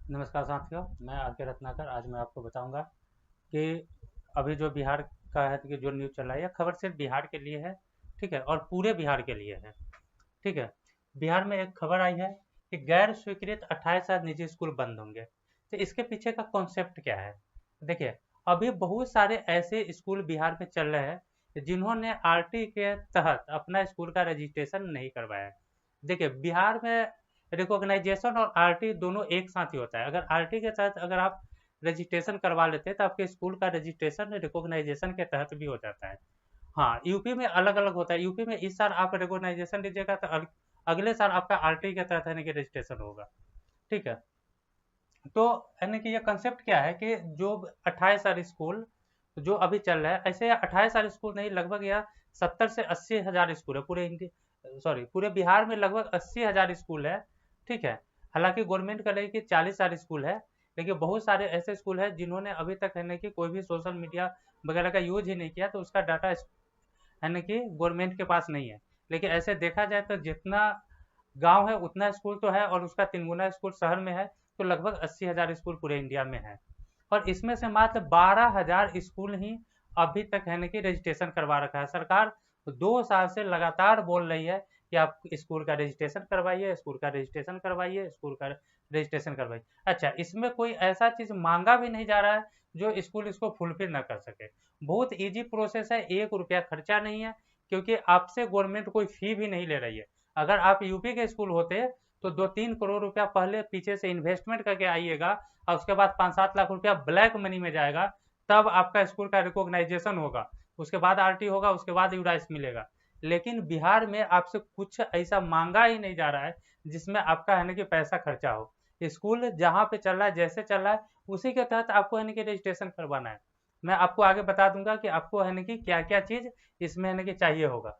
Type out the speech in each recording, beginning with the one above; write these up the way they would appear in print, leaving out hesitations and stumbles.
नमस्कार साथियों, मैं आर.के. रत्नाकर। आज मैं आपको बताऊंगा कि अभी जो बिहार का है कि जो न्यूज़ चल रहा है, यह खबर सिर्फ बिहार के लिए है। ठीक है, और पूरे बिहार के लिए है। ठीक है, बिहार में एक खबर आई है कि गैर स्वीकृत 28 निजी स्कूल बंद होंगे। तो इसके पीछे का कॉन्सेप्ट क्या है? देखिए, अभी बहुत सारे ऐसे स्कूल बिहार में चल रहे हैं जिन्होंने आरटी के तहत अपना स्कूल का रजिस्ट्रेशन नहीं करवाया है। देखिए, बिहार में रिकॉग्नाइजेशन और आरटी दोनों एक साथ ही होता है। अगर आरटी के तहत अगर आप रजिस्ट्रेशन करवा लेते हैं तो आपके स्कूल का रजिस्ट्रेशन रिकॉग्नाइजेशन के तहत भी हो जाता है। हाँ, यूपी में अलग अलग होता है। यूपी में इस साल आप रिकॉग्नाइजेशन लीजिएगा तो अगले साल आपका आरटी के तहत यानी कि रजिस्ट्रेशन होगा। ठीक है, तो यानी कि ये कंसेप्ट क्या है कि जो 28 साल स्कूल जो अभी चल रहा है, ऐसे 28 साल स्कूल नहीं, लगभग यह 70 से 80 हजार स्कूल है पूरे इंडिया, सॉरी पूरे बिहार में लगभग 80 हजार स्कूल है। ठीक है, हालांकि गवर्नमेंट कर रही है कि 40 साल स्कूल है, लेकिन बहुत सारे ऐसे स्कूल हैं जिन्होंने अभी तक है ना कि कोई भी सोशल मीडिया वगैरह का यूज ही नहीं किया, तो उसका डाटा है ना कि गवर्नमेंट के पास नहीं है। लेकिन ऐसे देखा जाए तो जितना गांव है उतना स्कूल तो है, और उसका 3 गुना स्कूल शहर में है। तो लगभग 80 हजार स्कूल पूरे इंडिया में है, और इसमें से मात्र 12 हजार स्कूल ही अभी तक है ना कि रजिस्ट्रेशन करवा रखा है। सरकार 2 साल से लगातार बोल रही है कि आप स्कूल का रजिस्ट्रेशन करवाइए, स्कूल का रजिस्ट्रेशन करवाइए, स्कूल का रजिस्ट्रेशन करवाइए। अच्छा, इसमें कोई ऐसा चीज मांगा भी नहीं जा रहा है जो स्कूल इसको फुलफिल ना कर सके। बहुत इजी प्रोसेस है, 1 रुपया खर्चा नहीं है, क्योंकि आपसे गवर्नमेंट कोई फी भी नहीं ले रही है। अगर आप यूपी के स्कूल होते तो 2-3 करोड़ रुपया पहले पीछे से इन्वेस्टमेंट करके आइएगा, और उसके बाद 5-7 लाख रुपया ब्लैक मनी में जाएगा, तब आपका स्कूल का रिकॉग्नाइजेशन होगा, उसके बाद आरटी होगा, उसके बाद यूडाइस मिलेगा। लेकिन बिहार में आपसे कुछ ऐसा मांगा ही नहीं जा रहा है जिसमें आपका है ना कि पैसा खर्चा हो। स्कूल जहाँ पे चल रहा है, जैसे चल रहा है, उसी के तहत आपको है ना कि रजिस्ट्रेशन करवाना है। मैं आपको आगे बता दूंगा कि आपको है ना कि क्या क्या चीज इसमें है ना कि चाहिए होगा।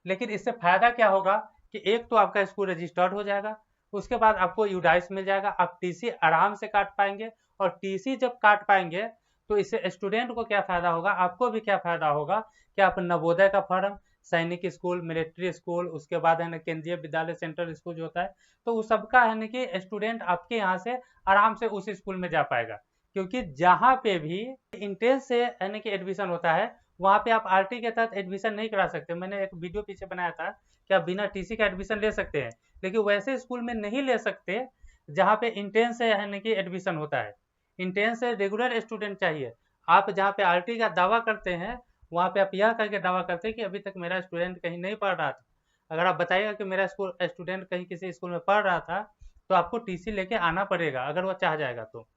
लेकिन इससे फायदा क्या होगा कि एक तो आपका स्कूल रजिस्टर्ड हो जाएगा, उसके बाद आपको यूडाइस मिल जाएगा, आप टीसी आराम से काट पाएंगे। और टीसी जब काट पाएंगे तो इससे स्टूडेंट को क्या फायदा होगा, आपको भी क्या फायदा होगा कि आप नवोदय का फॉर्म, सैनिक स्कूल, मिलिट्री स्कूल, उसके बाद है ना केंद्रीय विद्यालय सेंट्रल स्कूल जो होता है, तो उस सबका है ना कि स्टूडेंट आपके यहाँ से आराम से उस स्कूल में जा पाएगा। क्योंकि जहाँ पे भी इंट्रेंस से है ना कि एडमिशन होता है, वहाँ पे आप आरटी के तहत एडमिशन नहीं करा सकते। मैंने एक वीडियो पीछे बनाया था कि आप बिना टीसी का एडमिशन ले सकते हैं, लेकिन वैसे स्कूल में नहीं ले सकते जहाँ पे इंट्रेंस से यानी कि एडमिशन होता है। इंट्रेंस से रेगुलर स्टूडेंट चाहिए। आप जहाँ पे आरटी का दावा करते हैं, वहाँ पे आप यह करके दावा करते हैं कि अभी तक मेरा स्टूडेंट कहीं नहीं पढ़ रहा था। अगर आप बताइएगा कि मेरा स्कूल स्टूडेंट कहीं किसी स्कूल में पढ़ रहा था, तो आपको टीसी लेके आना पड़ेगा अगर वो चाह जाएगा तो।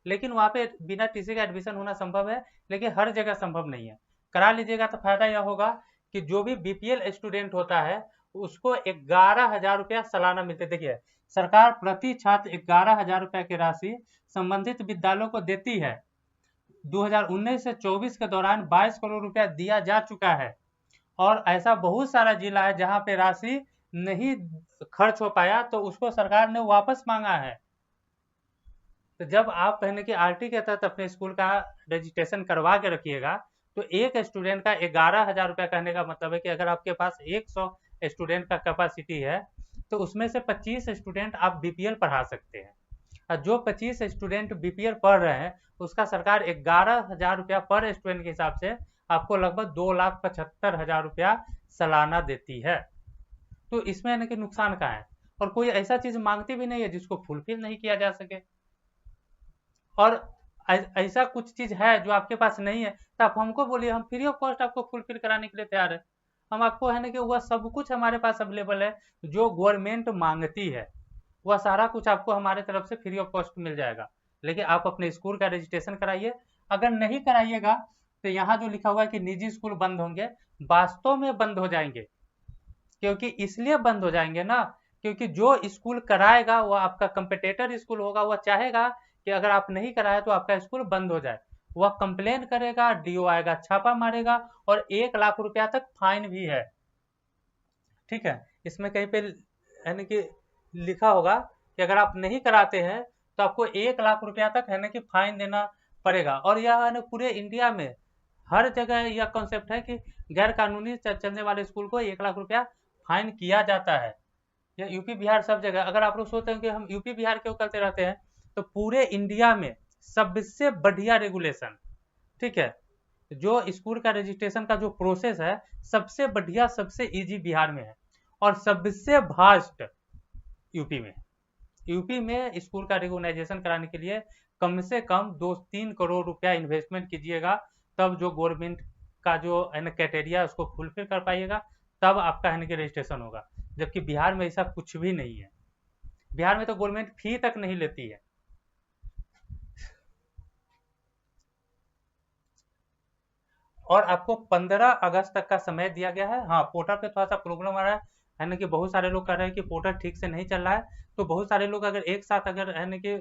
लेकिन वहाँ पे बिना टीसी का एडमिशन होना संभव है, लेकिन हर जगह संभव नहीं है। करा लीजिएगा तो फायदा यह होगा कि जो भी बीपीएल स्टूडेंट होता है उसको 11 हजार रुपया सालाना मिलते। देखिए, सरकार प्रति छात्र 11 हजार रुपया की राशि संबंधित विद्यालयों को देती है। 2019 से 24 के दौरान 22 करोड़ रुपया दिया जा चुका है, और ऐसा बहुत सारा जिला है जहां पे राशि नहीं खर्च हो पाया, तो उसको सरकार ने वापस मांगा है। तो जब आप कहने की आरटी के तहत अपने स्कूल का रजिस्ट्रेशन करवा के रखिएगा, तो एक स्टूडेंट का 11 हजार रुपया, कहने का मतलब है कि अगर आपके पास 100 स्टूडेंट का कैपेसिटी है, तो उसमें से 25 स्टूडेंट आप बीपीएल पढ़ा सकते हैं। और जो 25 स्टूडेंट बीपीएल पढ़ रहे हैं, उसका सरकार 11 हजार रुपया पर स्टूडेंट के हिसाब से आपको लगभग 2,75,000 रुपया सालाना देती है। तो इसमें यानी कि नुकसान कहाँ है? और कोई ऐसा चीज मांगती भी नहीं है जिसको फुलफिल नहीं किया जा सके। और ऐसा कुछ चीज है जो आपके पास नहीं है, तो आप हमको बोलिए, हम फ्री ऑफ कॉस्ट आपको फुलफिल कराने के लिए तैयार है। हम आपको है ना कि वह सब कुछ हमारे पास अवेलेबल है जो गवर्नमेंट मांगती है, वह सारा कुछ आपको हमारे तरफ से फ्री ऑफ कॉस्ट मिल जाएगा। लेकिन आप अपने स्कूल का रजिस्ट्रेशन कराइए। अगर नहीं कराइएगा तो यहाँ जो लिखा हुआ है कि निजी स्कूल बंद होंगे, वास्तव में बंद हो जाएंगे। क्योंकि इसलिए बंद हो जाएंगे ना, क्योंकि जो स्कूल कराएगा वह आपका कंपटीटर स्कूल होगा। वह चाहेगा कि अगर आप नहीं कराए तो आपका स्कूल बंद हो जाए। वह कंप्लेन करेगा, डीओ आएगा, छापा मारेगा, और 1 लाख रुपया तक फाइन भी है। ठीक है, इसमें कहीं पे यानी कि लिखा होगा कि अगर आप नहीं कराते हैं तो आपको 1 लाख रुपया तक है ना कि फाइन देना पड़ेगा। और यह है ना पूरे इंडिया में हर जगह यह कॉन्सेप्ट है कि गैर कानूनी चलने वाले स्कूल को 1 लाख रुपया फाइन किया जाता है। यह यूपी बिहार सब जगह। अगर आप लोग सोचते हैं कि हम यूपी बिहार क्यों करते रहते हैं, तो पूरे इंडिया में सबसे बढ़िया रेगुलेशन, ठीक है, जो स्कूल का रजिस्ट्रेशन का जो प्रोसेस है सबसे बढ़िया सबसे इजी बिहार में है, और सबसे फास्ट यूपी में। यूपी में स्कूल का रिकॉग्नाइजेशन कराने के लिए कम से कम 2-3 करोड़ रुपया इन्वेस्टमेंट कीजिएगा, तब जो गवर्नमेंट का जो है ना क्राइटेरिया है उसको फुलफिल कर पाइएगा, तब आपका है ना कि रजिस्ट्रेशन होगा। जबकि बिहार में ऐसा कुछ भी नहीं है, बिहार में तो गवर्नमेंट फी तक नहीं लेती है। और आपको 15 अगस्त तक का समय दिया गया है। हाँ, पोर्टल पे थोड़ा सा प्रॉब्लम आ रहा है ना कि बहुत सारे लोग कह रहे हैं कि पोर्टल ठीक से नहीं चल रहा है। तो बहुत सारे लोग अगर एक साथ अगर है ना कि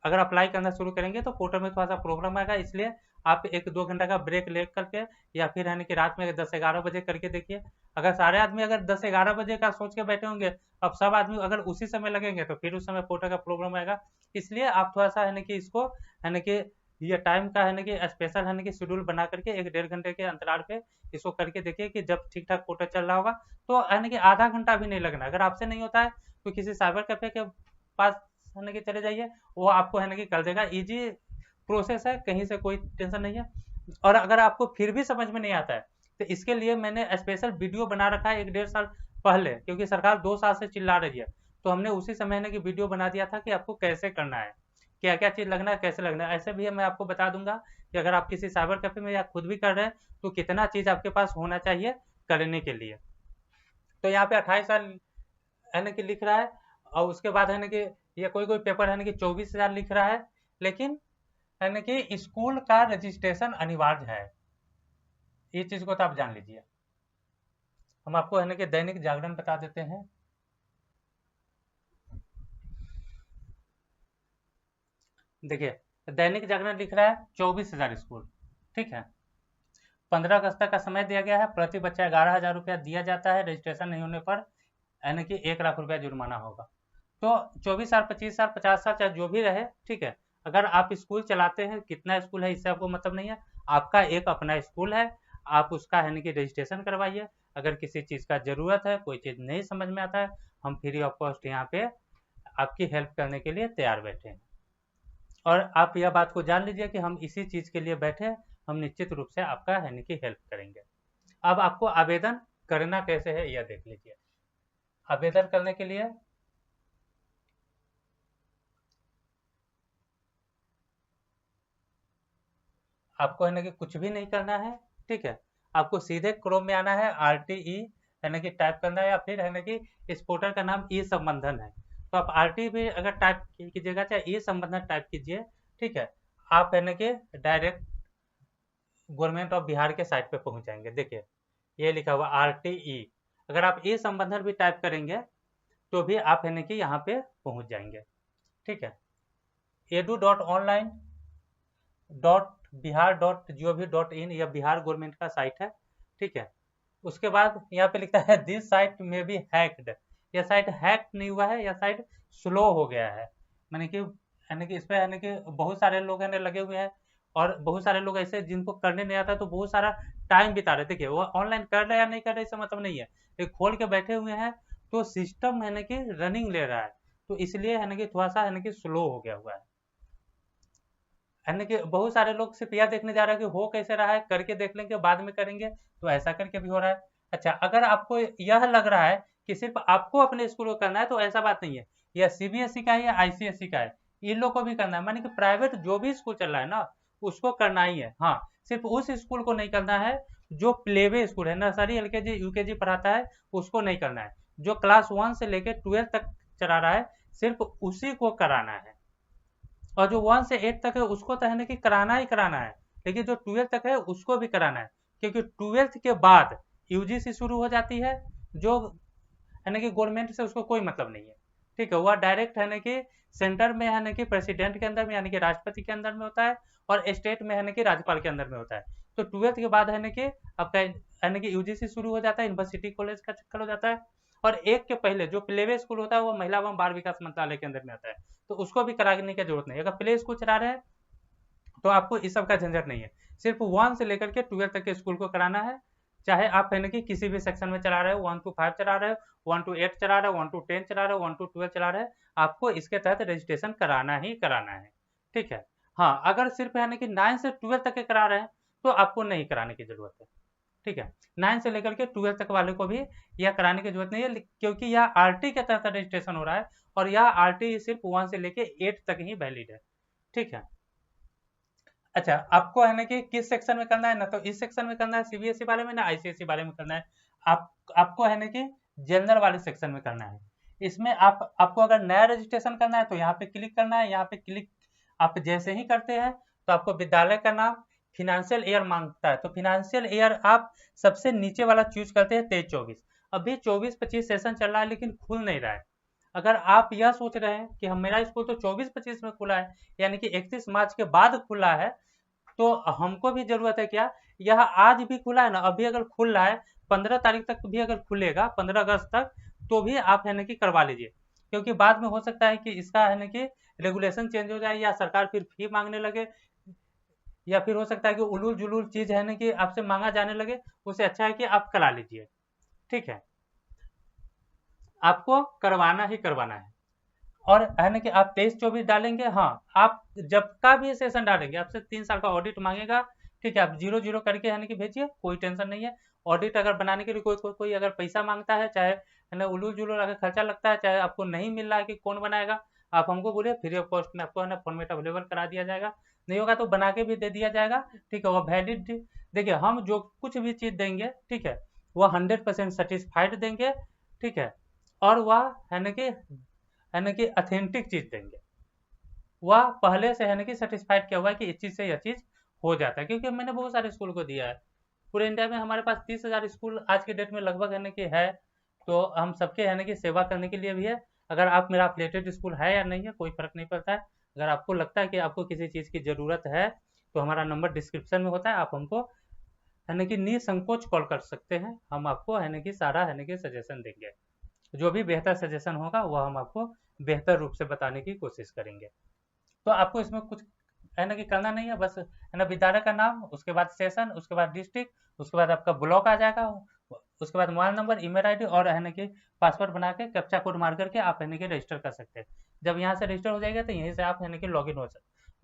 अगर अप्लाई करना शुरू करेंगे तो पोर्टल में थोड़ा सा प्रॉब्लम आएगा, इसलिए आप 1-2 घंटा का ब्रेक ले करके या फिर है ना कि रात में 10-11 बजे करके देखिए। अगर सारे आदमी अगर 10-11 बजे का सोच के बैठे होंगे, अब सब आदमी अगर उसी समय लगेंगे तो फिर उस समय पोर्टल का प्रॉब्लम आएगा। इसलिए आप थोड़ा सा है ना कि इसको है ना कि ये टाइम का है ना कि स्पेशल है ना कि शेड्यूल बना करके 1-1.5 घंटे के अंतराल पे इसको करके देखिए कि जब ठीक ठाक पोर्टल चल रहा होगा तो है ना कि आधा घंटा भी नहीं लगना। अगर आपसे नहीं होता है तो किसी साइबर कैफे के पास है ना कि चले जाइए, वो आपको है ना कि कर देगा। इजी प्रोसेस है, कहीं से कोई टेंशन नहीं है। और अगर आपको फिर भी समझ में नहीं आता है तो इसके लिए मैंने स्पेशल वीडियो बना रखा है 1-1.5 साल पहले, क्योंकि सरकार 2 साल से चिल्ला रही है, तो हमने उसी समय ना कि वीडियो बना दिया था कि आपको कैसे करना है, क्या क्या चीज़ लगना है, कैसे लगना है। ऐसे भी मैं आपको बता दूंगा कि अगर आप किसी साइबर कैफे में या खुद भी कर रहे हैं तो कितना चीज़ आपके पास होना चाहिए करने के लिए। तो यहाँ पे 28 साल है ना कि लिख रहा है, और उसके बाद है ना कि ये कोई कोई पेपर है ना कि 24,000 लिख रहा है, लेकिन है ना कि स्कूल का रजिस्ट्रेशन अनिवार्य है, ये चीज को तो आप जान लीजिए। हम आपको है ना कि दैनिक जागरण बता देते हैं। देखिए, दैनिक जागरण लिख रहा है 24,000 स्कूल, ठीक है। 15 अगस्त तक का समय दिया गया है, प्रति बच्चा 11,000 रुपया दिया जाता है, रजिस्ट्रेशन नहीं होने पर यानी कि 1 लाख रुपया जुर्माना होगा। तो 24 साल, 25 साल, 50 साल चाहे जो भी रहे, ठीक है। अगर आप स्कूल चलाते हैं, कितना स्कूल है इससे आपको मतलब नहीं है, आपका एक अपना स्कूल है, आप उसका है कि रजिस्ट्रेशन करवाइए। अगर किसी चीज़ का ज़रूरत है, कोई चीज़ नहीं समझ में आता है, हम फ्री ऑफ कॉस्ट यहाँ पे आपकी हेल्प करने के लिए तैयार बैठे हैं। और आप यह बात को जान लीजिए कि हम इसी चीज़ के लिए बैठे हैं, हम निश्चित रूप से आपका है कि हेल्प करेंगे। अब आपको आवेदन करना कैसे है यह देख लीजिए। आवेदन करने के लिए आपको है ना कि कुछ भी नहीं करना है, ठीक है। आपको सीधे क्रोम में आना है, RTE है ना कि टाइप करना है, या फिर है ना कि इस पोर्टल का नाम ई संबंधन है, तो आप RTE भी अगर टाइप कीजिएगा चाहे ई संबंधन टाइप कीजिए, ठीक है। आप है ना कि डायरेक्ट गवर्नमेंट ऑफ बिहार के साइट पे पहुंच जाएंगे। देखिए ये लिखा हुआ RTE, अगर आप ई संबंधन भी टाइप करेंगे तो भी आप है ना कि यहाँ पे पहुंच जाएंगे, ठीक है। edu.online.bihar.gov.in यह बिहार गवर्नमेंट का साइट है, ठीक है। उसके बाद यहाँ पे लिखता है दिस साइट में बी हैक्ड, यह साइट हैक नहीं हुआ है, यह साइट स्लो हो गया है। मैंने कि यानी कि इस पे यानी कि बहुत सारे लोग है लगे हुए हैं, और बहुत सारे लोग ऐसे जिनको करने नहीं आता तो बहुत सारा टाइम बिता रहे। देखिए वो ऑनलाइन कर रहे हैं या नहीं कर रहे इससे मतलब नहीं है, ये खोल के बैठे हुए हैं तो सिस्टम है ना कि रनिंग ले रहा है, तो इसलिए है ना कि थोड़ा सा है ना कि स्लो हो गया हुआ है ना कि बहुत सारे लोग सिर्फ यह देखने जा रहे हैं कि हो कैसे रहा है, करके देख लेंगे बाद में करेंगे, तो ऐसा करके भी हो रहा है। अच्छा, अगर आपको यह लग रहा है कि सिर्फ आपको अपने स्कूल को करना है तो ऐसा बात नहीं है, यह CBSE का है या ICSE का है, इन लोग को भी करना है। मानी कि प्राइवेट जो भी स्कूल चल रहा है ना उसको करना ही है। हाँ, सिर्फ उस स्कूल को नहीं करना है जो प्लेवे स्कूल है, नर्सरी LKG UKG पढ़ाता है, उसको नहीं करना है। जो क्लास 1 से लेकर 12 तक चला रहा है सिर्फ उसी को कराना है, और जो 1 से 8 तक है उसको तो है ना कि कराना ही कराना है, लेकिन जो 12 तक है उसको भी कराना है, क्योंकि 12 के बाद UGC शुरू हो जाती है, जो है ना कि गवर्नमेंट से उसको कोई मतलब नहीं है, ठीक है। वह डायरेक्ट है ना कि सेंटर में है ना कि प्रेसिडेंट के अंदर में यानी कि राष्ट्रपति के अंदर में होता है, और स्टेट में है ना कि राज्यपाल के अंदर में होता है। तो 12 के बाद है ना कि आपका है ना कि UGC शुरू हो जाता है, यूनिवर्सिटी कॉलेज का चक्कर हो जाता है। और एक के पहले जो प्लेवे स्कूल होता है वो महिला एवं बाल विकास मंत्रालय के अंदर में आता है, तो उसको भी कराने की जरूरत नहीं है। अगर प्ले स्कूल चला रहे हैं तो आपको इस सब का झंझट नहीं है, सिर्फ 1 से लेकर के 12 तक के स्कूल को कराना है, चाहे आप है ना कि किसी भी सेक्शन में चला रहे हो, 1 to 5 चला रहे हो, 1 to 8 चला रहे हो, 1 to 10 चला रहे हो, 1 to 12 चला रहे हो, आपको इसके तहत रजिस्ट्रेशन कराना ही कराना है। ठीक है। हाँ, अगर सिर्फ है ना कि 9 से 12 तक के करा रहे हैं तो आपको नहीं कराने की जरूरत है। ठीक है। 9 से लेकर के 12 तक वाले को भी यह कराने की जरूरत नहीं है, क्योंकि यह आरटी के तहत रजिस्ट्रेशन हो रहा है और यह आरटी सिर्फ 1 से लेके 8 तक ही वैलिड है। ठीक है। अच्छा, आपको है ना कि किस सेक्शन में करना है ना, तो इस सेक्शन में करना है सीबीएसई वाले में, ना आईसीएसई वाले में करना है। आपको है ना कि जनरल वाले सेक्शन में करना है। इसमें आपको अगर नया रजिस्ट्रेशन करना है तो यहाँ पे क्लिक करना है। यहाँ पे क्लिक आप जैसे ही करते हैं तो आपको विद्यालय का नाम, फिनेंशियल ईयर मांगता है, तो फिनेंशियल ईयर आप सबसे नीचे वाला चूज करते हैं 23-24। अभी 24-25 सेशन चल रहा है लेकिन खुल नहीं रहा है। अगर आप यह सोच रहे हैं कि हम मेरा स्कूल तो 24-25 में खुला है, यानी कि 31 मार्च के बाद खुला है, तो हमको भी जरूरत है क्या, यह आज भी खुला है ना, अभी अगर खुल रहा है 15 तारीख तक भी अगर खुलेगा, 15 अगस्त तक, तो भी आप है ना कि करवा लीजिए, क्योंकि बाद में हो सकता है कि इसका है ना कि रेगुलेशन चेंज हो जाए या सरकार फिर फी मांगने लगे, या फिर हो सकता है कि उलूल जुलूल चीज है ना कि आपसे मांगा जाने लगे। उससे अच्छा है कि आप करा लीजिए। ठीक है। आपको करवाना ही करवाना है। और है ना कि आप 23-24 डालेंगे, हाँ, आप जब का भी सेशन डालेंगे आपसे 3 साल का ऑडिट मांगेगा। ठीक है। आप 0-0 करके है ना कि भेजिए, कोई टेंशन नहीं है। ऑडिट अगर बनाने के लिए कोई अगर पैसा मांगता है, चाहे है ना उलूल जुलूल अगर खर्चा लगता है, चाहे आपको नहीं मिल रहा है कि कौन बनाएगा, आप हमको बोलिए, फ्री ऑफ कॉस्ट में आपको है ना फॉर्मेट अवेलेबल करा दिया जाएगा। नहीं होगा तो बना के भी दे दिया जाएगा। ठीक है। वो वैलिड, देखिए हम जो कुछ भी चीज देंगे, ठीक है, वह 100% सेटिस्फाइड देंगे। ठीक है। और वह है ना कि अथेंटिक चीज देंगे। वह पहले से है ना कि सेटिस्फाइड किया हुआ है कि इस चीज से यह चीज हो जाता है, क्योंकि मैंने बहुत सारे स्कूल को दिया है। पूरे इंडिया में हमारे पास 30,000 स्कूल आज के डेट में लगभग है ना कि है, तो हम सबके है ना कि सेवा करने के लिए भी है। अगर आप मेरा अफिलिएटेड स्कूल है या नहीं है, कोई फर्क नहीं पड़ता है। अगर आपको लगता है कि आपको किसी चीज की जरूरत है तो हमारा नंबर डिस्क्रिप्शन में होता है, आप हमको है ना कि निसंकोच कॉल कर सकते हैं। हम आपको है ना कि सारा है ना कि सजेशन देंगे। जो भी बेहतर सजेशन होगा वह हम आपको बेहतर रूप से बताने की कोशिश करेंगे। तो आपको इसमें कुछ है ना कि करना नहीं है, बस है ना विद्यालय का नाम, उसके बाद सेशन, उसके बाद डिस्ट्रिक्ट, उसके बाद आपका ब्लॉक आ जाएगा, उसके बाद मोबाइल नंबर, ईमेल आईडी और है ना कि पासवर्ड बना के कैप्चा कोड मार करके आप है ना कि रजिस्टर कर सकते हैं। जब यहाँ से रजिस्टर हो जाएगा तो यहीं से आप है ना कि लॉगिन हो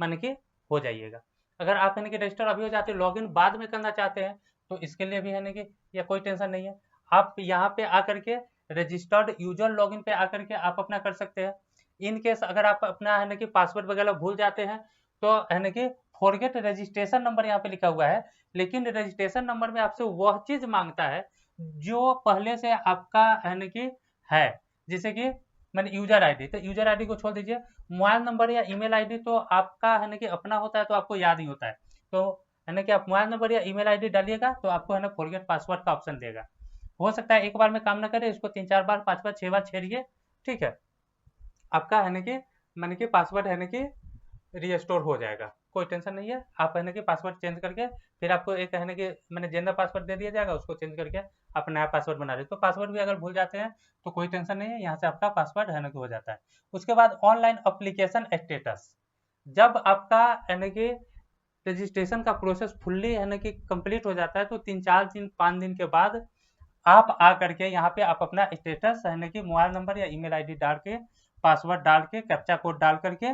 माने कि हो जाइएगा। अगर आप है ना कि रजिस्टर अभी हो जाते हैं, लॉगिन बाद में करना चाहते हैं, तो इसके लिए भी है ना कि या कोई टेंशन नहीं है। आप यहाँ पे आकर के रजिस्टर्ड यूजर लॉगिन पे आकर के आप अपना कर सकते हैं। इन केस अगर आप अपना है ना कि पासवर्ड वगैरह भूल जाते हैं, तो है ना कि फॉरगेट रजिस्ट्रेशन नंबर यहाँ पे लिखा हुआ है, लेकिन रजिस्ट्रेशन नंबर में आपसे वह चीज मांगता है जो पहले से आपका है ना कि है। जैसे कि मैंने यूजर आईडी, तो यूजर आईडी को छोड़ दीजिए, मोबाइल नंबर या ईमेल आईडी तो आपका है ना कि अपना होता है, तो आपको याद ही होता है। तो है ना कि आप मोबाइल नंबर या ईमेल आईडी डालिएगा तो आपको है ना फॉरगेट पासवर्ड का ऑप्शन देगा। हो सकता है एक बार में काम ना करे, इसको 3-4 बार, 5 बार, 6 बार छेड़िए। ठीक है। आपका है ना कि मैंने कि पासवर्ड है ना कि रीस्टोर हो जाएगा, कोई टेंशन नहीं है। आप है ना कि पासवर्ड चेंज करके फिर आपको एक है ना कि मैंने जनरल पासवर्ड दे दिया जाएगा, उसको चेंज करके आप नया पासवर्ड बना रहे। तो पासवर्ड भी अगर भूल जाते हैं तो कोई टेंशन नहीं है, यहाँ से आपका पासवर्ड है ना कि हो जाता है। उसके बाद ऑनलाइन अप्लीकेशन स्टेटस, जब आपका है ना कि रजिस्ट्रेशन का प्रोसेस फुल्ली है ना कि कंप्लीट हो जाता है, तो 3-4 दिन 5 दिन के बाद आप आ करके यहाँ पे आप अपना स्टेटस है ना कि मोबाइल नंबर या ईमेल आईडी डाल के, पासवर्ड डाल के, कैप्चा कोड डाल करके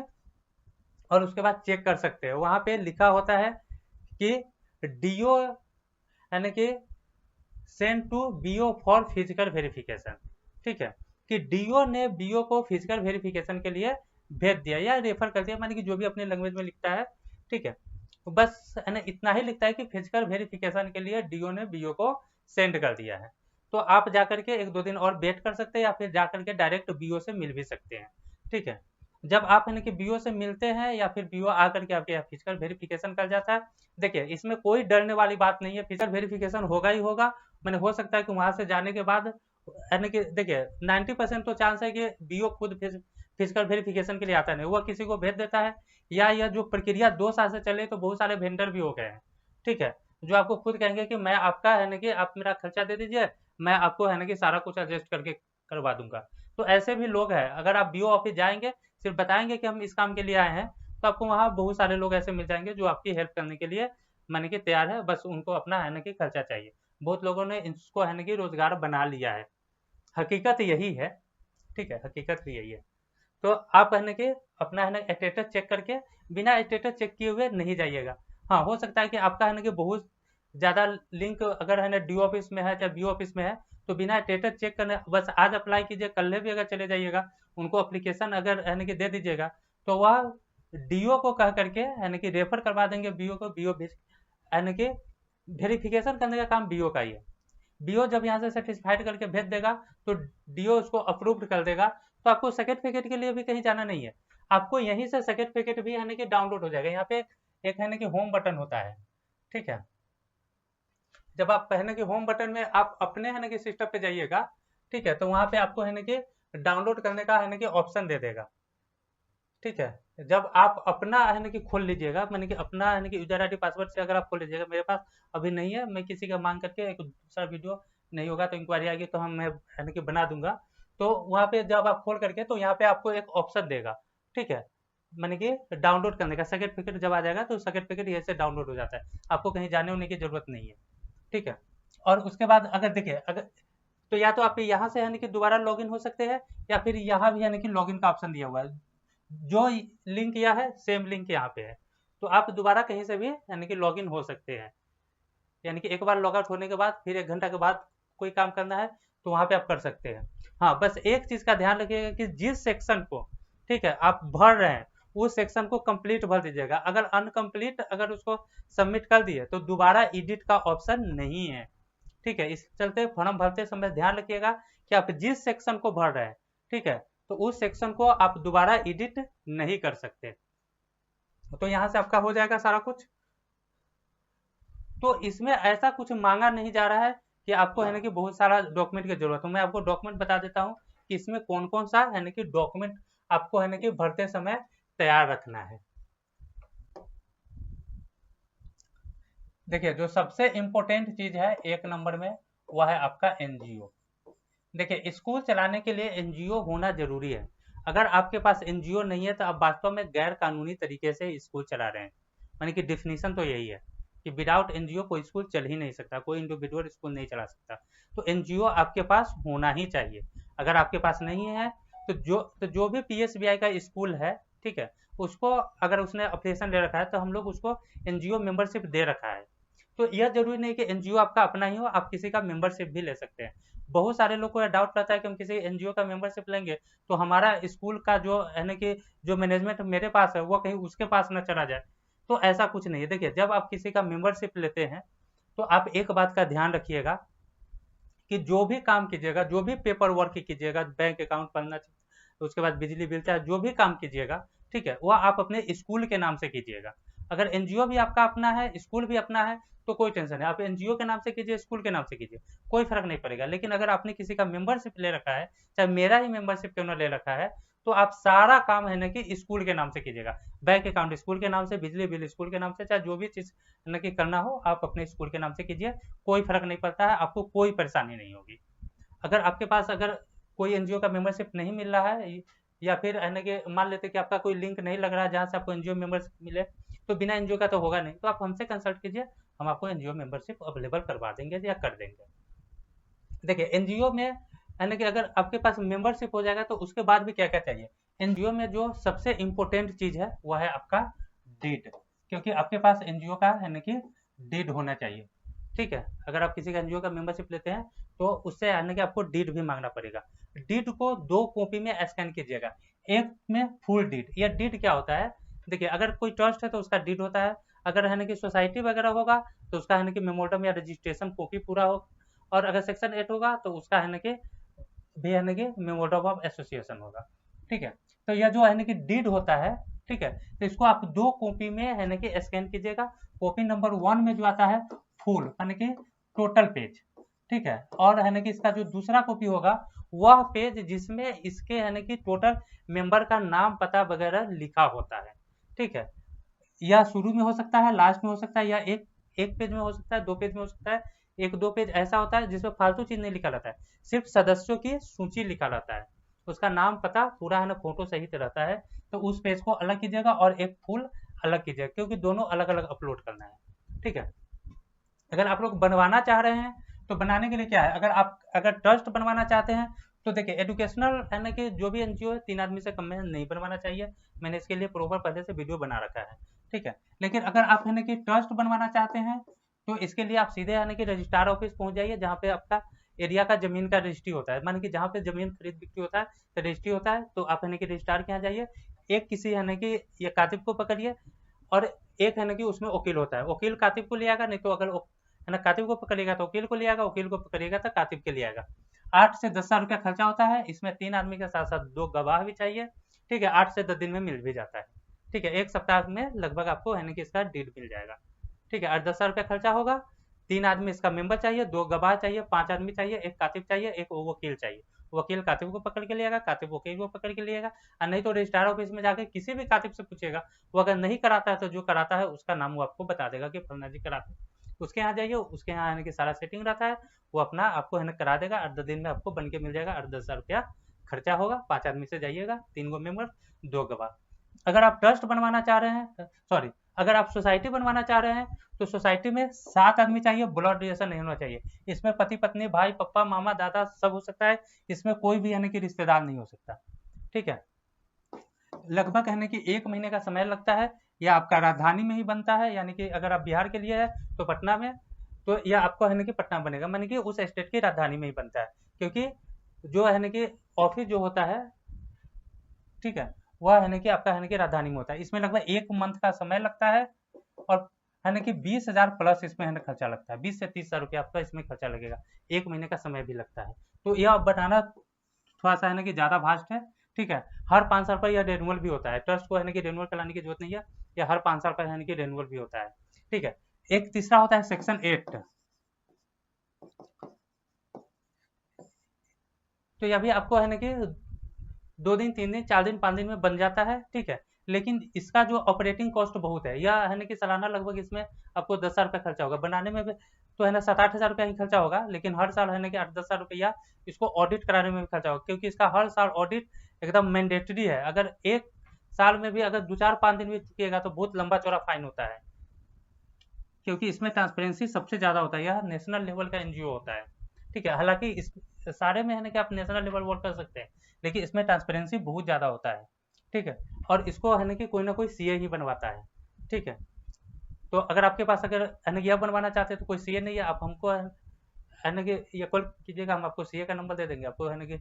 और उसके बाद चेक कर सकते हैं। वहां पे लिखा होता है कि डीओ यानी कि send to BO for physical verification. ठीक है। कि डीओ ने बीओ को फिजिकल वेरिफिकेशन के लिए भेज दिया या रेफर कर दिया, माने कि जो भी अपने लैंग्वेज में लिखता है। ठीक है। तो बस है ना इतना ही लिखता है कि फिजिकल वेरिफिकेशन के लिए डीओ ने बीओ को सेंड कर दिया है। तो आप जाकर के 1-2 दिन और वेट कर सकते हैं, या फिर जाकर के डायरेक्ट बीओ से मिल भी सकते हैं। ठीक है। जब आप है ना कि बीओ से मिलते हैं या फिर बीओ आकर के आपके यहाँ फिजिकल वेरिफिकेशन कर जाता है, देखिए इसमें कोई डरने वाली बात नहीं है, फिजिकल वेरिफिकेशन होगा ही होगा। मैंने हो सकता है कि वहां से जाने के बाद है ना कि देखिए 90% तो चांस है कि बीओ खुद फिजिकल वेरिफिकेशन के लिए आता नहीं, वह किसी को भेज देता है। या यह जो प्रक्रिया 2 साल से चले तो बहुत सारे वेंडर भी हो गए हैं। ठीक है। जो आपको खुद कहेंगे कि मैं आपका है ना कि आप मेरा खर्चा दे दीजिए, मैं आपको है ना कि सारा कुछ एडजस्ट करके करवा दूंगा। तो ऐसे भी लोग हैं, अगर आप बीओ ऑफिस जाएंगे, सिर्फ बताएंगे कि हम इस काम के लिए आए हैं, तो आपको वहाँ बहुत सारे लोग ऐसे मिल जाएंगे जो आपकी हेल्प करने के लिए माने कि तैयार है, बस उनको अपना है ना कि खर्चा चाहिए। बहुत लोगों ने इसको है ना कि रोजगार बना लिया है। हकीकत यही है, ठीक है, हकीकत भी यही है। तो आप है ना कि अपना है ना स्टेटस चेक करके, बिना स्टेटस चेक किए हुए नहीं जाइएगा। हाँ, हो सकता है कि आपका है ना कि बहुत ज़्यादा लिंक अगर है ना डी ऑफिस में है चाहे बी ऑफिस में है, तो बिना स्टेटस चेक करने बस आज अप्लाई कीजिए, कल भी अगर चले जाइएगा, उनको अप्लीकेशन अगर है ना कि दे दीजिएगा, तो वह डीओ को कह करके है ना कि रेफर करवा देंगे बीओ को, बीओ भेज है ना कि वेरिफिकेशन करने का काम बीओ का ही है। बीओ जब यहाँ से सेटिस्फाइड करके भेज देगा, तो डीओ उसको अप्रूव्ड कर देगा, तो आपको सर्टिफिकेट के लिए भी कहीं जाना नहीं है। आपको यहीं से सर्टिफिकेट भी है ना कि डाउनलोड हो जाएगा। यहाँ पे एक है ना कि होम बटन होता है, ठीक है। जब आप है ना कि होम बटन में आप अपने है ना कि सिस्टम पे जाइएगा, ठीक है, तो वहाँ पे आपको है ना कि डाउनलोड करने का है ना कि ऑप्शन दे देगा, ठीक है। जब आप अपना है ना कि खोल लीजिएगा, मैंने कि अपना है ना कि यूजर आईडी पासवर्ड से अगर आप खोल लीजिएगा, मेरे पास अभी नहीं है, मैं किसी का मांग करके एक दूसरा वीडियो नहीं होगा तो इंक्वायरी आएगी तो हम मैं है ना कि बना दूंगा। तो वहाँ पे जब आप खोल करके, तो यहाँ पे आपको एक ऑप्शन देगा, ठीक है, मैंने कि डाउनलोड करने का। सर्टिफिकेट जब आ जाएगा तो सर्टिफिकेट ये से डाउनलोड हो जाता है, आपको कहीं जाने होने की जरूरत नहीं है, ठीक है। और उसके बाद अगर देखिए, अगर तो या तो आप यहाँ से यानी कि दोबारा लॉगिन हो सकते हैं, या फिर यहाँ भी यानी कि लॉगिन का ऑप्शन दिया हुआ है, जो लिंक किया है सेम लिंक यहाँ पे है, तो आप दोबारा कहीं से भी यानी कि लॉगिन हो सकते हैं। यानी कि एक बार लॉग आउट होने के बाद फिर 1 घंटा के बाद कोई काम करना है तो वहाँ पे आप कर सकते हैं। हाँ, बस एक चीज़ का ध्यान रखिएगा कि जिस सेक्शन को, ठीक है, आप भर रहे हैं, उस सेक्शन को कंप्लीट भर दीजिएगा। अगर अनकंप्लीट अगर उसको सबमिट कर दिए तो दोबारा एडिट का ऑप्शन नहीं है, ठीक है। इस चलते फॉर्म भरते समय ध्यान रखिएगा कि आप जिस सेक्शन को भर रहे हैं, ठीक है, तो उस सेक्शन को आप दोबारा एडिट नहीं कर सकते। तो यहाँ से आपका हो जाएगा सारा कुछ। तो इसमें ऐसा कुछ मांगा नहीं जा रहा है कि आपको है ना कि बहुत सारा डॉक्यूमेंट की जरूरत हो। मैं आपको डॉक्यूमेंट बता देता हूँ कि इसमें कौन कौन सा है ना कि डॉक्यूमेंट आपको है ना कि भरते समय तैयार रखना है। देखिए, जो सबसे इम्पोर्टेंट चीज है 1 नंबर में, वह है आपका एनजीओ। देखिए, स्कूल चलाने के लिए एनजीओ होना जरूरी है। अगर आपके पास एनजीओ नहीं है तो आप वास्तव में गैर कानूनी तरीके से स्कूल चला रहे हैं। यानी कि डिफिनीशन तो यही है कि विदाउट एनजीओ कोई स्कूल चल ही नहीं सकता, कोई इंडिविजुअल स्कूल नहीं चला सकता। तो एनजीओ आपके पास होना ही चाहिए। अगर आपके पास नहीं है तो जो भी पीएसबीआई का स्कूल है, ठीक है, उसको अगर उसने अप्लीकेशन ले रखा है तो हम लोग उसको एनजीओ मेंबरशिप दे रखा है। तो यह जरूरी नहीं कि एनजीओ आपका अपना ही हो, आप किसी का मेंबरशिप भी ले सकते हैं। बहुत सारे लोग को डाउट रहता है कि हम किसी एनजीओ का मेंबरशिप लेंगे तो हमारा स्कूल का जो है ना कि जो मैनेजमेंट मेरे पास है वो कहीं उसके पास न चला जाए। तो ऐसा कुछ नहीं है। देखिए, जब आप किसी का मेंबरशिप लेते हैं तो आप एक बात का ध्यान रखिएगा कि जो भी काम कीजिएगा, जो भी पेपर वर्क कीजिएगा, बैंक अकाउंट बनना, उसके बाद बिजली बिल, चाहे जो भी काम कीजिएगा, ठीक है, वह आप अपने स्कूल के नाम से कीजिएगा। अगर एनजीओ भी आपका अपना है, स्कूल भी अपना है, तो कोई टेंशन नहीं, आप एनजीओ के नाम से कीजिए, स्कूल के नाम से कीजिए, कोई फर्क नहीं पड़ेगा। लेकिन अगर आपने किसी का मेंबरशिप ले रखा है, चाहे मेरा ही मेंबरशिप क्यों ना ले रखा है, तो आप सारा काम है ना कि स्कूल के नाम से कीजिएगा। बैंक अकाउंट स्कूल के नाम से, बिजली बिल स्कूल के नाम से, चाहे जो भी चीज है ना कि करना हो आप अपने स्कूल के नाम से कीजिए। कोई फर्क नहीं पड़ता है, आपको कोई परेशानी नहीं होगी। अगर आपके पास अगर कोई एनजीओ का मेंबरशिप नहीं मिल रहा है, या फिर है ना कि मान लेते कि आपका कोई लिंक नहीं लग रहा है जहाँ से आपको एनजीओ मेंबरशिप मिले, तो बिना एनजीओ का तो होगा नहीं, तो आप हमसे कंसल्ट कीजिए, हम आपको एनजीओ मेंबरशिप अवेलेबल करवा देंगे या कर देंगे। देखिए, एनजीओ में है ना कि अगर आपके पास मेंबरशिप हो जाएगा तो उसके बाद भी क्या क्या चाहिए। एनजीओ में जो सबसे इम्पोर्टेंट चीज है वह है आपका डीड, क्योंकि आपके पास एनजीओ का है ना कि डीड होना चाहिए, ठीक है। अगर आप किसी का एनजीओ का मेंबरशिप लेते हैं तो उससे है ना कि आपको डीड भी मांगना पड़ेगा। डीड को 2 कॉपी में स्कैन कीजिएगा, एक में फुल डीड। यह डीड क्या होता है, देखिए, अगर कोई ट्रस्ट है तो उसका डीड होता है, अगर है ना कि सोसाइटी वगैरह होगा तो उसका है ना कि मेमोरंडम या रजिस्ट्रेशन कॉपी पूरा हो, और अगर सेक्शन 8 होगा तो उसका है ना कि भी है ना कि मेमोरंडम ऑफ एसोसिएशन होगा, ठीक है। तो यह जो है ना कि डीड होता है, ठीक है, तो इसको आप 2 कॉपी में है ना कि स्कैन कीजिएगा। कॉपी नंबर 1 में जो आता है फुल यानी कि टोटल पेज, ठीक है, और है ना कि इसका जो दूसरा कॉपी होगा वह पेज जिसमें इसके है ना कि टोटल मेंबर का नाम पता वगैरह लिखा होता है, ठीक है। या शुरू में हो सकता है, लास्ट में हो सकता है, या एक एक पेज में हो सकता है, 2 पेज में हो सकता है। एक दो पेज ऐसा होता है जिसमें फालतू चीज नहीं लिखा रहता है, सिर्फ सदस्यों की सूची लिखा रहता है, उसका नाम पता पूरा है ना, फोटो सहित रहता है। तो उस पेज को अलग कीजिएगा और एक फुल अलग कीजिएगा, क्योंकि दोनों अलग अलग अपलोड करना है, ठीक है। अगर आप लोग बनवाना चाह रहे हैं तो बनाने के लिए क्या है, अगर ट्रस्ट बनवाना चाहते हैं तो देखिए एजुकेशनल है ना कि जो भी एनजीओ है 3 आदमी से कम में नहीं बनवाना चाहिए। मैंने इसके लिए प्रॉपर पहले से वीडियो बना रखा है, ठीक है। लेकिन अगर आप है ना कि ट्रस्ट बनवाना चाहते हैं तो इसके लिए आप सीधे है ना कि रजिस्ट्रार ऑफिस पहुंच जाइए, जहाँ पे आपका एरिया का जमीन का रजिस्ट्री होता है। मान कि जहाँ पे जमीन खरीद बिक्री होता है तो रजिस्ट्री होता है, तो आप है ना कि रजिस्ट्रार के यहाँ जाइए, एक किसी है ना कि ये कातिब को पकड़िए, और एक है ना कि उसमें वकील होता है, वकील कातिब को ले आएगा, नहीं तो अगर है ना कातिब को पकड़ेगा तो वकील को ले आएगा, वकील को पकड़ेगा तो कातिब के ले आएगा। 8 से 10 हज़ार रुपया खर्चा होता है। इसमें 3 आदमी के साथ साथ 2 गवाह भी चाहिए, ठीक है। 8 से 10 दिन में मिल भी जाता है, ठीक है। 1 सप्ताह में लगभग आपको है ना कि इसका डीड मिल जाएगा, ठीक है। 8-10 हज़ार रुपया खर्चा होगा। 3 आदमी इसका मेंबर चाहिए, 2 गवाह चाहिए, 5 आदमी चाहिए, 1 कातिब चाहिए, 1 वकील चाहिए। वकील कातिब को पकड़ के ले आएगा, कातिब वकील को पकड़ के ले आएगा, और नहीं तो रजिस्ट्रार ऑफिस में जाके किसी भी कातिब से पूछेगा, वो अगर नहीं कराता है तो जो कराता है उसका नाम वो आपको बता देगा कि फलना जी कराते हैं। उसके यहाँ जाइए, उसके यहाँ आने की सारा सेटिंग रहता है, वो अपना आपको है ना करा देगा। 8-10 दिन में आपको बन के मिल जाएगा। 8-10 हज़ार रुपया खर्चा होगा। 5 आदमी से जाइएगा, 3 गो मेंबर, 2 गवाह। अगर आप ट्रस्ट बनवाना चाह रहे हैं, सॉरी, अगर आप सोसाइटी बनवाना चाह रहे हैं तो सोसाइटी में 7 आदमी चाहिए, ब्लड रिलेशन नहीं होना चाहिए। इसमें पति पत्नी, भाई, पप्पा, मामा, दादा सब हो सकता है, इसमें कोई भी यानी कि रिश्तेदार नहीं हो सकता, ठीक है। लगभग है ना कि 1 महीने का समय लगता है। या आपका राजधानी में ही बनता है, यानी कि अगर आप बिहार के लिए है तो पटना में, तो यह आपको है ना कि पटना बनेगा, मानी कि उस स्टेट की राजधानी में ही बनता है, क्योंकि जो है ना कि ऑफिस जो होता है, ठीक है, वह है ना कि आपका है ना कि राजधानी में होता है। इसमें लगभग 1 मंथ का समय लगता है, और है ना कि 20,000 प्लस इसमें है ना खर्चा लगता है। 20 से 30 हज़ार रुपया आपका इसमें खर्चा लगेगा। 1 महीने का समय भी लगता है। तो यह बनाना थोड़ा सा है ना कि ज़्यादा भास्ट है, ठीक है। हर 5 साल पर यह रिन्यूअल भी होता है। ट्रस्ट को है ना कि रिन्यूअल कराने की जरूरत नहीं है, यह हर 5 साल पर है ना कि रिन्यूअल भी होता है, ठीक है। एक तीसरा होता है सेक्शन 8। तो यह भी आपको है ना कि 2 दिन, 3 दिन, 4 दिन, 5 दिन में बन जाता है, ठीक है। लेकिन इसका जो ऑपरेटिंग कॉस्ट बहुत है, यह है ना कि सालाना लगभग इसमें आपको 10 हज़ार रुपया खर्चा होगा। बनाने में भी तो है ना 7-8 हज़ार रुपया ही खर्चा होगा, लेकिन हर साल है ना कि 8-10 हज़ार रुपया इसको ऑडिट कराने में भी खर्चा होगा, क्योंकि इसका हर साल ऑडिट एकदम मैंडेटरी है। अगर एक साल में भी अगर 2-4-5 दिन भी चुकिएगा तो बहुत लंबा चौड़ा फाइन होता है, क्योंकि इसमें ट्रांसपेरेंसी सबसे ज़्यादा होता है। यह नेशनल लेवल का एनजीओ होता है, ठीक है। हालांकि इस सारे में है ना कि आप नेशनल लेवल वर्क कर सकते हैं, लेकिन इसमें ट्रांसपेरेंसी बहुत ज़्यादा होता है, ठीक है। और इसको है ना कि कोई ना कोई सीए ही बनवाता है, ठीक है। तो अगर आपके पास अगर है ना कि यह बनवाना चाहते हैं तो कोई सीए नहीं है, आप हमको है ना कि ये कॉल कीजिएगा, हम आपको सीए का नंबर दे देंगे। आपको है ना कि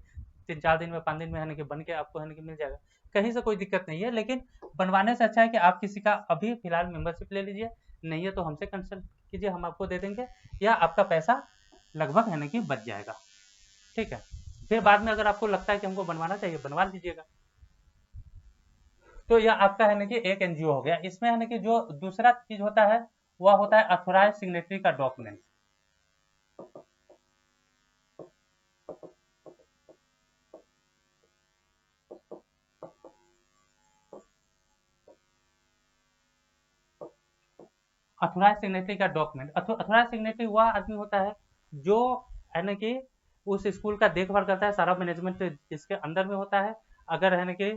3-4 दिन में, 5 दिन में है ना कि बन के आपको है ना कि मिल जाएगा। कहीं से कोई दिक्कत नहीं है, लेकिन बनवाने से अच्छा है कि आप किसी का अभी फिलहाल मेंबरशिप ले लीजिए, नहीं है तो हमसे कंसल्ट कीजिए, हम आपको दे देंगे, या आपका पैसा लगभग है ना कि बच जाएगा, ठीक है। फिर बाद में अगर आपको लगता है कि हमको बनवाना चाहिए, बनवा लीजिएगा। तो यह आपका है ना कि एक एनजीओ हो गया। इसमें है ना कि जो दूसरा चीज होता है वह होता है अथोराइज सिग्नेटरी का डॉक्यूमेंट। अथोराइज सिग्नेटरी का डॉक्यूमेंट, अथोराइज सिग्नेटरी वह आदमी होता है जो है ना कि उस स्कूल का देखभाल करता है, सारा मैनेजमेंट इसके अंदर में होता है। अगर है ना कि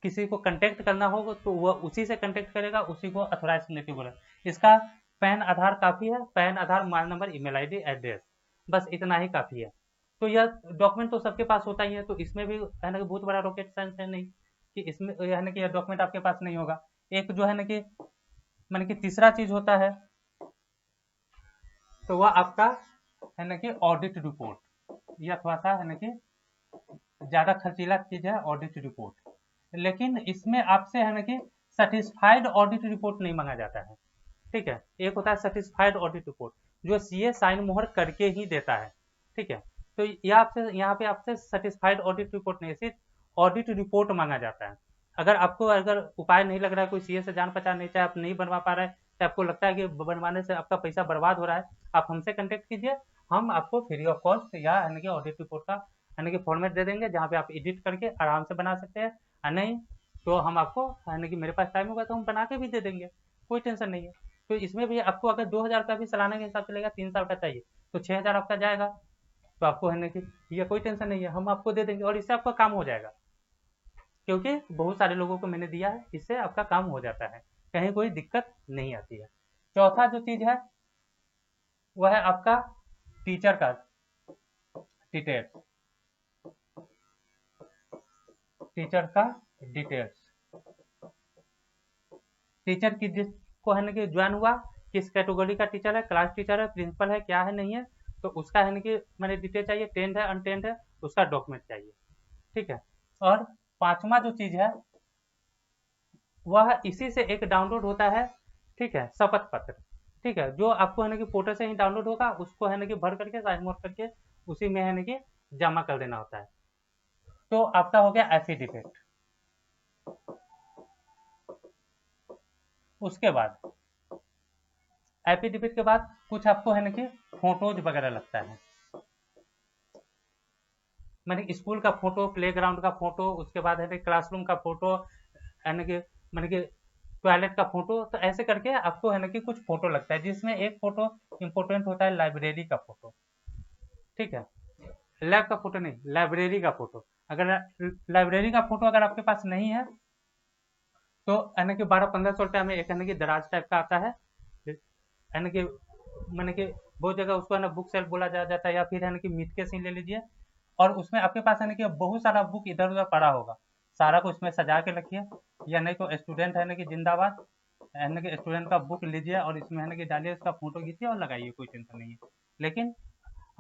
किसी को कांटेक्ट करना होगा तो वह उसी से कांटेक्ट करेगा, उसी को अथोराइज सिग्नेटरी बोला। इसका पैन आधार काफ़ी है, PAN Aadhaar, mobile number, email ID, address, बस इतना ही काफ़ी है। तो यह डॉक्यूमेंट तो सबके पास होता ही है, तो इसमें भी है ना कि बहुत बड़ा रॉकेट साइंस है नहीं कि इसमें है ना कि यह डॉक्यूमेंट आपके पास नहीं होगा। एक जो है ना कि माने कि तीसरा चीज होता है तो वह आपका है ना कि ऑडिट रिपोर्ट। यह थोड़ा सा है ना कि ज्यादा खर्चीला चीज है, ऑडिट रिपोर्ट। लेकिन इसमें आपसे है ना कि सर्टिस्फाइड ऑडिट रिपोर्ट नहीं मांगा जाता है, ठीक है। एक होता है सर्टिस्फाइड ऑडिट रिपोर्ट, जो सीए साइन मोहर करके ही देता है, ठीक है। तो यह आपसे यहाँ पे आपसे सर्टिस्फाइड ऑडिट रिपोर्ट नहीं, सिर्फ ऑडिट रिपोर्ट मांगा जाता है। अगर आपको अगर उपाय नहीं लग रहा है, कोई सीए से जान पहचान नहीं, चाहे आप नहीं बनवा पा रहे हैं, चाहे आपको लगता है कि बनवाने से आपका पैसा बर्बाद हो रहा है, आप हमसे कॉन्टेक्ट कीजिए। हम आपको फ्री ऑफ कॉस्ट या यानी कि ऑडिट रिपोर्ट का यानी कि फॉर्मेट दे देंगे, जहाँ पे आप एडिट करके आराम से बना सकते हैं। और नहीं तो हम आपको यानी कि मेरे पास टाइम होगा तो हम बना के भी दे देंगे, कोई टेंशन नहीं है। तो इसमें भी आपको अगर 2,000 का भी सालाना के हिसाब से लेगा, 3 साल का चाहिए तो 6,000 आपका जाएगा। तो आपको है ना कि ये कोई टेंशन नहीं है, हम आपको दे देंगे, और इससे आपका काम हो जाएगा, क्योंकि बहुत सारे लोगों को मैंने दिया है, इससे आपका काम हो जाता है, कहीं कोई दिक्कत नहीं आती है। चौथा जो चीज़ है वह है आपका टीचर का डिटेल्स, टीचर का डिटेल्स, टीचर की जिसको है ना कि ज्वाइन हुआ, किस कैटेगरी का टीचर है, क्लास टीचर है, प्रिंसिपल है, क्या है नहीं है, तो उसका है ना कि मैंने डिटेल चाहिए, टेंथ है अनटेंथ है उसका डॉक्यूमेंट चाहिए, ठीक है। और पांचवा जो चीज है वह इसी से एक डाउनलोड होता है, ठीक है, शपथ पत्र, ठीक है, जो आपको है ना कि पोर्टल से ही डाउनलोड होगा, उसको है ना कि भर करके साइन मोड करके उसी में है ना कि जमा कर देना होता है। तो आपका हो गया एफिडेविट। उसके बाद एफिडेविट के बाद कुछ आपको है ना कि फोटोज वगैरह लगता है, मैंने स्कूल का फोटो, प्लेग्राउंड का फोटो, उसके बाद है क्लासरूम का फोटो, यानी कि मैंने कि टॉयलेट का फोटो, तो ऐसे करके आपको है ना कि कुछ फोटो लगता है, जिसमें एक फोटो इंपॉर्टेंट होता है लाइब्रेरी का फोटो, ठीक है, लैब का फोटो नहीं, लाइब्रेरी का फोटो। अगर लाइब्रेरी का फोटो अगर आपके पास नहीं है तो यानी कि 1200-1500 रुपया में एक यानी कि दराज टाइप का आता है, यानी कि मैंने कि बहुत जगह उसको है ना बुक सेल्फ बोला जाता है, या फिर है ना कि मीट के सीन ले लीजिए, और उसमें आपके पास है ना कि बहुत सारा बुक इधर उधर पड़ा होगा, सारा को इसमें सजा के रखिए, या नहीं तो स्टूडेंट है ना कि जिंदाबाद, है ना कि स्टूडेंट का बुक लीजिए और इसमें है ना कि डालिए, उसका फोटो खींचिए और लगाइए, कोई टेंशन नहीं है। लेकिन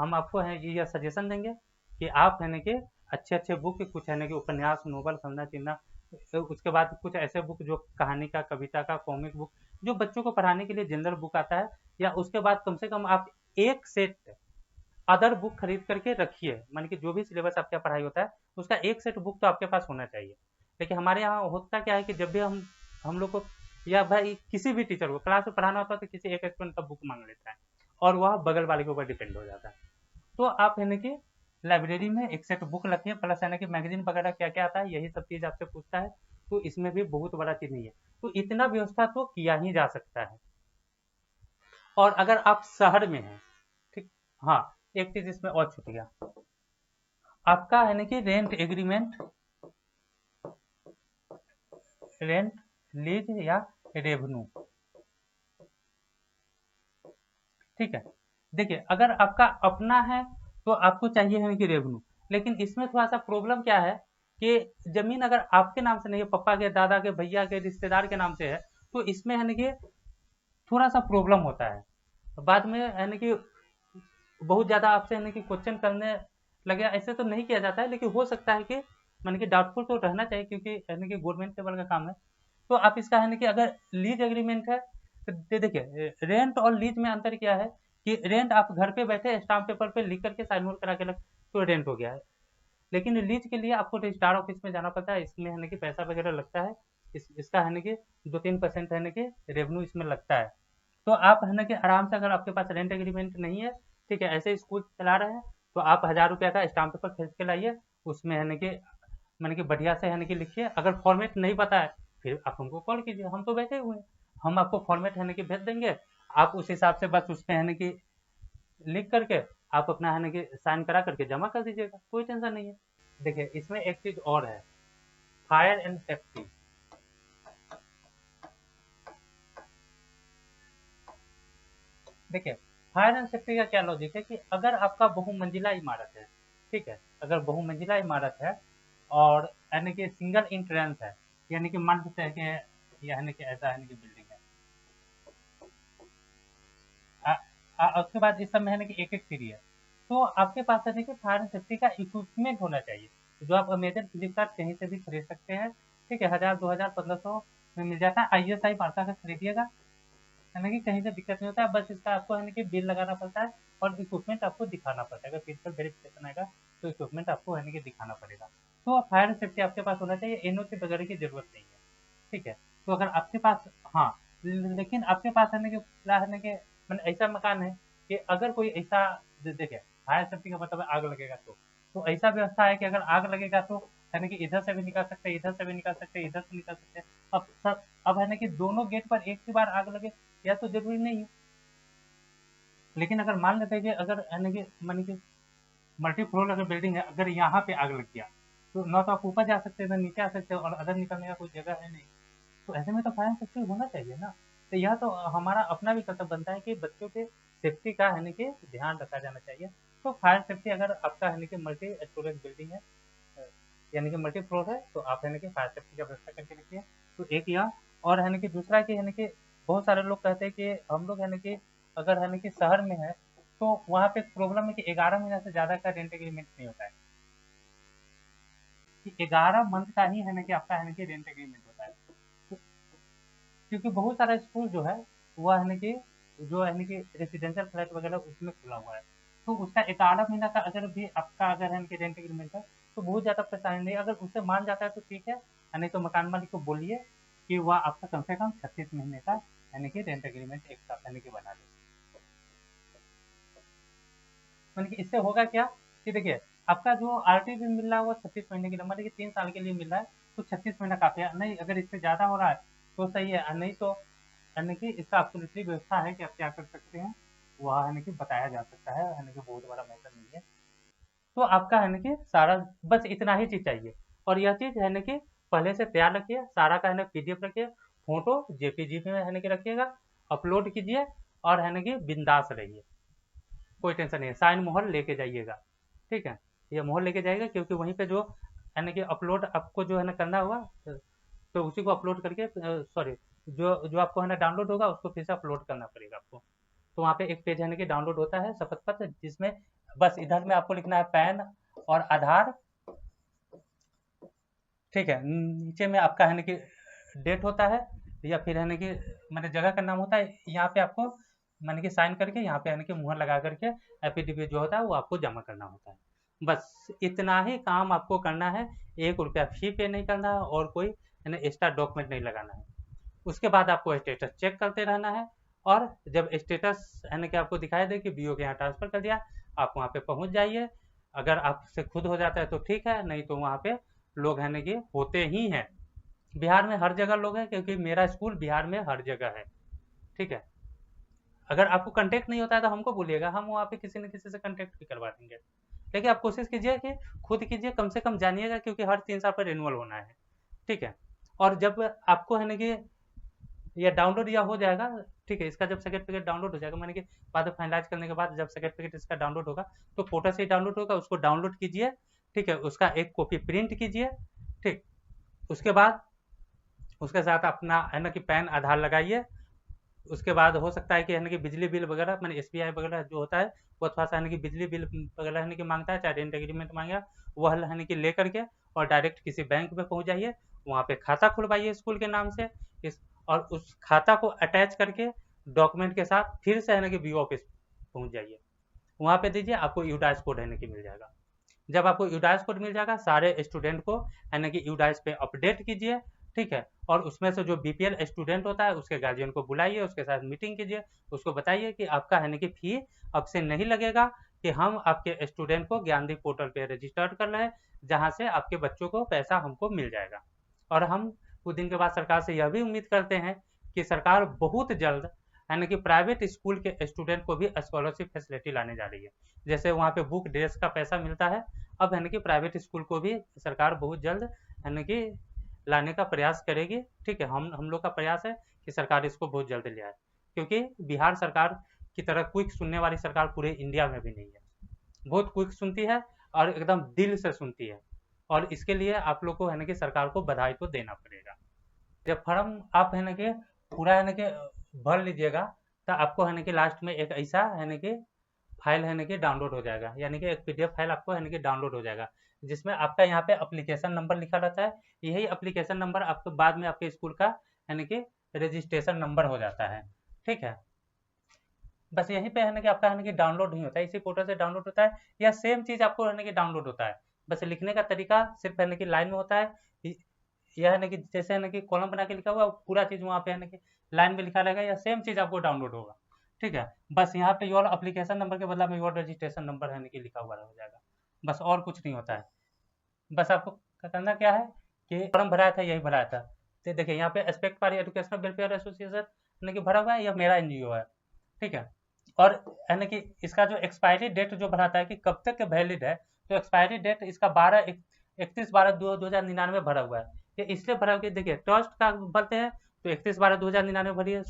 हम आपको है ये सजेशन देंगे कि आप है ना कि अच्छे अच्छे बुक, कुछ है ना कि उपन्यास, नोवेल, फलना चिलना, उसके बाद कुछ ऐसे बुक जो कहानी का, कविता का, कॉमिक बुक, जो बच्चों को पढ़ाने के लिए जनरल बुक आता है, या उसके बाद कम से कम आप एक सेट अदर बुक खरीद करके रखिए, मान कि जो भी सिलेबस आपका पढ़ाई होता है उसका एक सेट बुक तो आपके पास होना चाहिए। देखिए हमारे यहाँ होता क्या है कि जब भी हम लोग को, या भाई किसी भी टीचर को क्लास में पढ़ाना होता है तो किसी एक स्टूडेंट का बुक मांग लेता है, और वह बगल वाले के ऊपर डिपेंड हो जाता है। तो आप है ना कि लाइब्रेरी में एक सेट बुक रखिए, प्लस है ना कि मैगजीन वगैरह क्या क्या आता है, यही सब चीज़ आपसे पूछता है, तो इसमें भी बहुत बड़ा चीज़ नहीं है, तो इतना व्यवस्था तो किया ही जा सकता है। और अगर आप शहर में हैं, ठीक, हाँ, एक चीज़ इसमें और छूट गया, आपका है ना कि रेंट एग्रीमेंट, रेंट, लीज या रेवेन्यू, ठीक है। देखिए अगर आपका अपना है तो आपको चाहिए है कि रेवेन्यू, लेकिन इसमें थोड़ा सा प्रॉब्लम क्या है कि जमीन अगर आपके नाम से नहीं है, पापा के, दादा के, भैया के, रिश्तेदार के नाम से है, तो इसमें है ना कि थोड़ा सा प्रॉब्लम होता है, बाद में है ना कि बहुत ज़्यादा आपसे है ना कि क्वेश्चन करने लगे, ऐसे तो नहीं किया जाता है, लेकिन हो सकता है कि मान कि डाउटफुल तो रहना चाहिए, क्योंकि है ना कि गवर्नमेंट लेवल का काम है। तो आप इसका है ना कि अगर लीज एग्रीमेंट है तो देखिए रेंट और लीज में अंतर क्या है कि रेंट आप घर पे बैठे स्टाम्प पेपर पे लिख करके साइन वोट करा के लग, तो रेंट हो गया है, लेकिन लीज के लिए आपको रजिस्ट्रार ऑफिस में जाना पड़ता है, इसमें है ना कि पैसा वगैरह लगता है, इसका है ना कि 2-3% है ना कि रेवेन्यू इसमें लगता है। तो आप है ना कि आराम से, अगर आपके पास रेंट एग्रीमेंट नहीं है, ठीक है, ऐसे ही स्कूल चला रहे हैं, तो आप 1000 रुपया का स्टाम्प पेपर खरीद के लाइए, उसमें है ना कि मैंने कि बढ़िया से है ना कि लिखिए, अगर फॉर्मेट नहीं पता है फिर आप हमको कॉल कीजिए, हम तो बैठे हुए हैं, हम आपको फॉर्मेट है ना कि भेज देंगे, आप उस हिसाब से बस उसमें है ना कि लिख करके आप अपना है ना कि साइन करा करके जमा कर दीजिएगा, कोई टेंशन नहीं है। देखिए इसमें एक चीज और है, फायर एंड सेफ्टी। देखिए फायर एंड सेफ्टी का क्या लॉजिक है कि अगर आपका बहुमंजिला इमारत है, ठीक है, अगर बहुमंजिला इमारत है और यानी कि सिंगल इंट्रेंस है, यानी कि मान सकते हैं कि यानी कि ऐसा यानी कि बिल्डिंग है, उसके बाद इस सब में है कि एक एक सीढ़ी है, तो आपके पास है कि फायर एंड सेफ्टी का इक्विपमेंट होना चाहिए, जो आप अमेजन, फ्लिपकार्ट कहीं से भी खरीद सकते हैं, ठीक है, 1000, 2000, 1500 में मिल जाता है, ISI मार्का का खरीदिएगा, है ना कि कहीं से दिक्कत नहीं होता है, बस इसका आपको है ना कि बिल लगाना पड़ता है और इक्विपमेंट आपको दिखाना पड़ता है, अगर फिजिकल वेरिफिकेशन आएगा तो इक्विपमेंट आपको है ना कि दिखाना पड़ेगा। तो फायर सेफ्टी आपके पास होना चाहिए, एनओसी वगैरह की जरूरत नहीं है, ठीक है। तो अगर आपके पास, हाँ, लेकिन आपके पास है ना कि क्या है ना कि मैंने ऐसा मकान है कि अगर कोई ऐसा, देखिए फायर सेफ्टी का मतलब है आग लगेगा, तो ऐसा व्यवस्था है कि अगर आग लगेगा तो है ना कि इधर से भी निकाल सकते हैं, इधर से भी निकाल सकते हैं, इधर से निकाल सकते हैं। अब सर, अब है ना कि दोनों गेट पर एक ही बार आग लगे या तो जरूरी नहीं है, लेकिन अगर मान लेते हैं कि अगर है ना कि मान कि मल्टी फ्लोर अगर बिल्डिंग है, अगर यहाँ पे आग लग गया तो ना तो आप ऊपर जा सकते हैं ना नीचे आ सकते हैं, और अदर निकलने का कोई जगह है नहीं, तो ऐसे में तो फायर सेफ्टी होना चाहिए ना। तो यह तो हमारा अपना भी कर्तव्य बनता है कि बच्चों के सेफ्टी का यानी कि ध्यान रखा जाना चाहिए। तो फायर सेफ्टी अगर आपका यानी कि मल्टी स्टोरेज बिल्डिंग है, यानी कि मल्टी फ्लोर है, तो आप यानी कि फायर सेफ्टी की व्यवस्था करके रखिए। तो एक यह, और यानी कि दूसरा कि यानी कि बहुत सारे लोग कहते हैं कि हम लोग यानी कि अगर यानी कि शहर में है तो वहाँ पे प्रॉब्लम है कि 11 महीना से ज़्यादा का रेंट एग्रीमेंट नहीं होता है, कि 11 मंथ का ही है ना कि आपका है ना कि रेंट एग्रीमेंट होता है। तो क्योंकि बहुत सारा स्कूल जो है वो है ना कि जो है ना कि रेसिडेंशियल फ्लैट वगैरह उसमें खुला हुआ है, तो उसका 11 महीना का अगर भी आपका अगर है ना कि रेंट एग्रीमेंट है तो बहुत ज़्यादा परेशानी नहीं। अगर उससे मान जाता है तो ठीक है, नहीं तो मकान मालिक को बोलिए कि वह आपका कम से कम 36 महीने का यानी कि रेंट एग्रीमेंट एक साथ यानी कि बना दे। मतलब कि इससे होगा क्या कि देखिए आपका जो आरटी भी मिल रहा है वो 36 महीने के लिए, मतलब कि 3 साल के लिए मिल रहा है, तो 36 महीना काफी है। नहीं अगर इससे ज्यादा हो रहा है तो सही है, नहीं तो यानी कि इसका एब्सोल्युटली व्यवस्था है कि आप क्या कर सकते हैं, वह यानी कि बताया जा सकता है, यानी कि बहुत बड़ा मैटर नहीं है। तो आपका है ना कि सारा बस इतना ही चीज चाहिए, और यह चीज है ना कि पहले से तैयार रखिए, सारा का है ना पीडीएफ रखिए, फोटो जेपीजी में है ना कि रखिएगा, अपलोड कीजिए, और है ना कि बिंदास रहिए, कोई टेंशन नहीं है। साइन मोहर लेके जाइएगा, ठीक है, ये मोहर लेके जाइएगा, क्योंकि वहीं पे जो है ना कि अपलोड आपको जो है ना करना होगा, तो उसी को अपलोड करके सॉरी, जो जो आपको है ना डाउनलोड होगा उसको फिर से अपलोड करना पड़ेगा आपको। तो वहाँ पे एक पेज है ना कि डाउनलोड होता है शपथ पत्र, जिसमें बस इधर में आपको लिखना है पैन और आधार, ठीक है, नीचे में आपका है ना कि डेट होता है, या फिर है ना कि मैंने जगह का नाम होता है, यहाँ पे आपको मैंने कि साइन करके यहाँ पे यानी कि मुहर लगा करके एफिडेविट जो होता है वो आपको जमा करना होता है। बस इतना ही काम आपको करना है, 1 रुपया फी पे नहीं करना है, और कोई एक्स्ट्रा डॉक्यूमेंट नहीं लगाना है। उसके बाद आपको स्टेटस चेक करते रहना है, और जब स्टेटस यानी कि आपको दिखाई दे कि बीओ के यहाँ ट्रांसफर कर दिया, आप वहाँ पे पहुँच जाइए। अगर आपसे खुद हो जाता है तो ठीक है, नहीं तो वहाँ पे लोग है ना कि होते ही हैं। बिहार में हर जगह लोग हैं, क्योंकि मेरा स्कूल बिहार में हर जगह है, ठीक है। अगर आपको कांटेक्ट नहीं होता है तो हमको बोलिएगा, हम वहाँ पे किसी न किसी से कांटेक्ट भी करवा देंगे। लेकिन आप कोशिश कीजिए कि खुद कीजिए, कम से कम जानिएगा, क्योंकि हर 3 साल पर रिन्यूअल होना है, ठीक है। और जब आपको है ना कि ये डाउनलोड या हो जाएगा, ठीक है, इसका जब सर्टिफिकेट डाउनलोड हो जाएगा, मैंने कि बाद में फाइनलाइज करने के बाद जब सर्टिफिकेट इसका डाउनलोड होगा, तो पोर्टल से ही डाउनलोड होगा, उसको डाउनलोड कीजिए, ठीक है, उसका एक कॉपी प्रिंट कीजिए, ठीक। उसके बाद उसके साथ अपना है ना कि पैन आधार लगाइए। उसके बाद हो सकता है कि है ना कि बिजली बिल वगैरह, मैंने एसबीआई वगैरह जो होता है वो थोड़ा सा है ना कि बिजली बिल वगैरह है ना कि मांगता है, चाहे रेंट एग्रीमेंट मांगेगा, वह है ना कि ले करके और डायरेक्ट किसी बैंक में पहुंच जाइए, वहाँ पे खाता खुलवाइए स्कूल के नाम से, इस और उस खाता को अटैच करके डॉक्यूमेंट के साथ फिर से है ना कि बी ऑफिस पहुंच जाइए, वहाँ पे दीजिए, आपको यूडाइस कोड है ना कि मिल जाएगा। जब आपको यूडाइस कोड मिल जाएगा, सारे स्टूडेंट को है ना कि यूडाइस पे अपडेट कीजिए, ठीक है, और उसमें से जो बीपीएल स्टूडेंट होता है उसके गार्जियन को बुलाइए, उसके साथ मीटिंग कीजिए, उसको बताइए कि आपका है ना कि फी अब से नहीं लगेगा, कि हम आपके स्टूडेंट को ज्ञानदीप पोर्टल पे रजिस्टर्ड कर रहे हैं, जहाँ से आपके बच्चों को पैसा हमको मिल जाएगा। और हम कुछ दिन के बाद सरकार से यह भी उम्मीद करते हैं कि सरकार बहुत जल्द है ना कि प्राइवेट स्कूल के स्टूडेंट को भी स्कॉलरशिप फैसिलिटी लाने जा रही है। जैसे वहाँ पे बुक ड्रेस का पैसा मिलता है, अब है ना कि प्राइवेट स्कूल को भी सरकार बहुत जल्द है ना कि लाने का प्रयास करेगी, ठीक है। हम लोग का प्रयास है कि सरकार इसको बहुत जल्द ले आए, क्योंकि बिहार सरकार की तरह क्विक सुनने वाली सरकार पूरे इंडिया में भी नहीं है, बहुत क्विक सुनती है और एकदम दिल से सुनती है, और इसके लिए आप लोग को है ना कि सरकार को बधाई तो देना पड़ेगा। जब फॉर्म आप है ना कि पूरा है ना कि भर लीजिएगा, तो आपको है ना कि लास्ट में एक ऐसा है ना कि फाइल है ना कि डाउनलोड हो जाएगा, यानी कि एक पीडीएफ फाइल आपको है ना कि डाउनलोड हो जाएगा, जिसमें आपका यहाँ पे एप्लीकेशन नंबर लिखा रहता है। यही एप्लीकेशन नंबर आपको बाद में आपके स्कूल का यानी कि रजिस्ट्रेशन नंबर हो जाता है, ठीक है। बस यहीं पे है ना कि आपका है ना कि डाउनलोड नहीं होता है, इसी पोर्टल से डाउनलोड होता है, या सेम चीज़ आपको है ना कि डाउनलोड होता है, बस लिखने का तरीका सिर्फ है ना कि लाइन में होता है। यह है ना कि जैसे है ना कि कॉलम बना के लिखा हुआ है, पूरा चीज़ वहाँ पे है ना कि लाइन में लिखा रहेगा, या सेम चीज़ आपको डाउनलोड होगा, ठीक है। बस यहाँ पे योर एप्लीकेशन नंबर के बदला में योर रजिस्ट्रेशन नंबर है ना कि लिखा हुआ हो जाएगा, बस और कुछ नहीं होता है। बस आपको करना क्या है कि फॉर्म भराया था, यही भराया था, तो देखिए यहाँ पे aspect for educational welfare association यानी कि भरा हुआ है, यह मेरा एनजीओ है, ठीक है। और यानी कि इसका जो एक्सपायरी डेट जो भराता है कि कब तक वैलिड है, तो एक्सपायरी डेट इसका 31/12/2099 भरा हुआ है। ये इसलिए भरा हुआ है, देखिए ट्रस्ट का भरते हैं तो 31/12/2099 भरिए।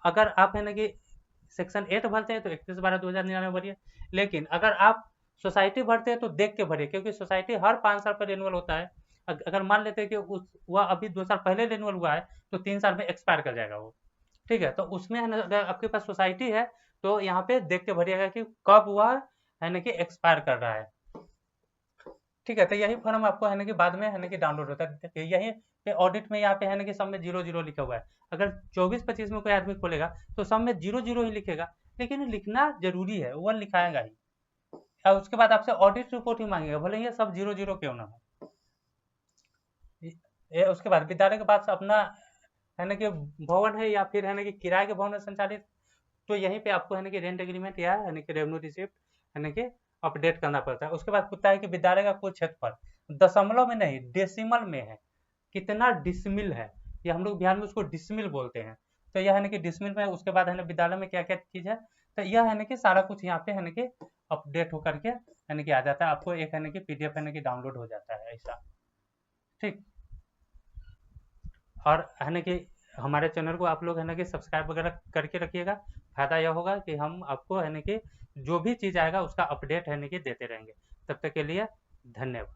अगर आप है ना कि सेक्शन 8 भरते हैं तो 31/12/2099 भरिए। लेकिन अगर आप सोसाइटी भरते हैं तो देख के भरिए, क्योंकि सोसाइटी हर 5 साल पर रिन्यूअल होता है। अगर मान लेते हैं कि वह अभी 2 साल पहले रिन्यूअल हुआ है तो 3 साल में एक्सपायर कर जाएगा वो। ठीक है, तो उसमें है ना, अगर आपके पास सोसाइटी है तो यहाँ पे देख के भरिएगा कि कब वह है ना कि एक्सपायर कर रहा है। ठीक है, तो यही फॉर्म आपको है ना कि बाद में है ना कि डाउनलोड होता है। यही पे ऑडिट में यहाँ पे है ना कि सब में 0 0 लिखा हुआ है। अगर 24-25 में कोई आदमी खोलेगा तो सब में 0 0 ही लिखेगा, लेकिन लिखना जरूरी है, वो लिखाएगा ही। और उसके बाद आपसे ऑडिट रिपोर्ट ही मांगेगा, भले ये सब 0 0 क्यों ना हो। उसके बाद विद्यालय के पास अपना है ना कि भवन है या फिर है ना कि किराए के भवन में संचालित, तो यहीं पे आपको है ना कि रेंट एग्रीमेंट या है ना कि रेवेन्यू रिसिप्ट है ना कि अपडेट करना पड़ता है। उसके बाद पूछता है कि विद्यालय का कुल क्षेत्रफल दशमलव में नहीं डेसिमल में है, कितना डिसमिल है, ये हम लोग बिहार में उसको डिसमिल बोलते हैं। तो यह है ना कि डिसमिल में, उसके बाद है ना विद्यालय में क्या क्या चीज है, तो यह है ना कि सारा कुछ यहाँ पे है ना कि अपडेट होकर के है ना कि आ जाता है, आपको एक है ना कि पीडीएफ है ना कि डाउनलोड हो जाता है ऐसा। ठीक। और है ना कि हमारे चैनल को आप लोग है ना कि सब्सक्राइब वगैरह करके रखिएगा। फायदा यह होगा कि हम आपको है ना कि जो भी चीज़ आएगा उसका अपडेट है ना कि देते रहेंगे। तब तक के लिए धन्यवाद।